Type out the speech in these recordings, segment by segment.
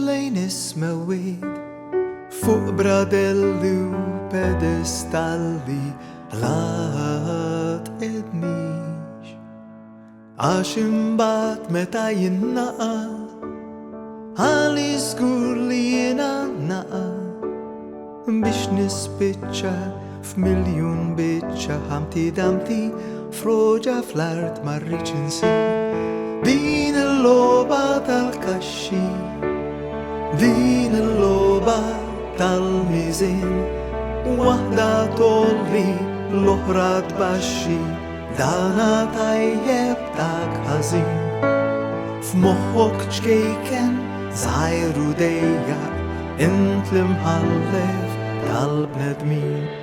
lejn ismewid fuq bradelli u pedestalli lat ednix għax imbagħad meta jinnaqa għali żgur li jiena naqa biex nispiċċa f'miljun biċċa ħamti damti froġa fl-art marriċ insir din il-logħba tal-Kaxxi din il-logħba tal-miżin waħda tolli l-oħra tbaxxi dana tajjeb dak ħażin f'moħħok ċkejken żgħir u dejjaq int l-imħallef tal-bnedmin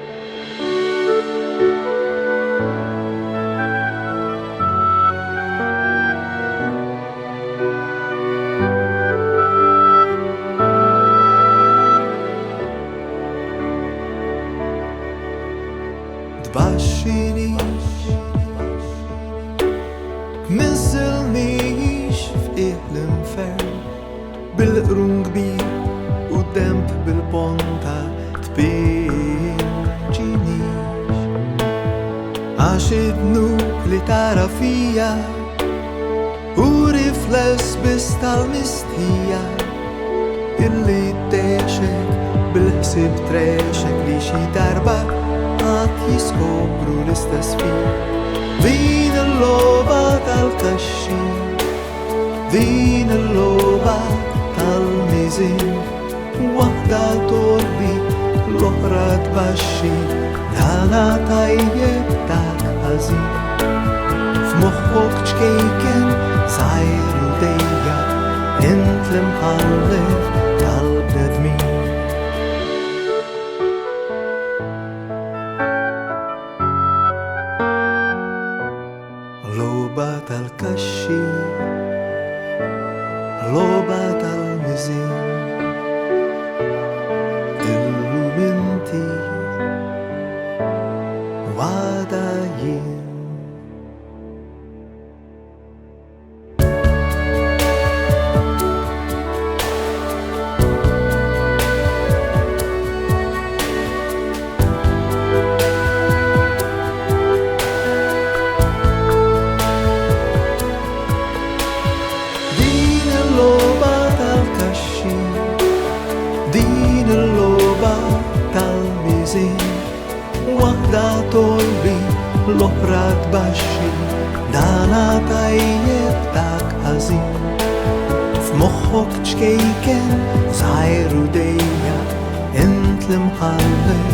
tbaxxinix tmissilnix f'qiegħ l-infern bil-qrun kbir u demb bil-ponta tpinġinix għax id-dnub li tara fija u rifless biss tal-mistħija illi tgħexek bil-ħsieb trexek li xi darba għad jiskopru l-istess fil din il-logħba tal-Kaxxi din il-logħba tal-miżin waħda tolli l-oħra tbaxxi dana tajjeb dak ħażin f'moħħok ċkejken żgħir u dejjaq int l-imħallef tal-bnedmin logħba tal-Kaxxi logħba tal-miżin illum inti wada jien din il-logħba tal-miżin waħda tolli l-oħra tbaxxi dana tajjeb dak ħażin f'moħħok ċkejken żgħir u dejjaq int l-imħallef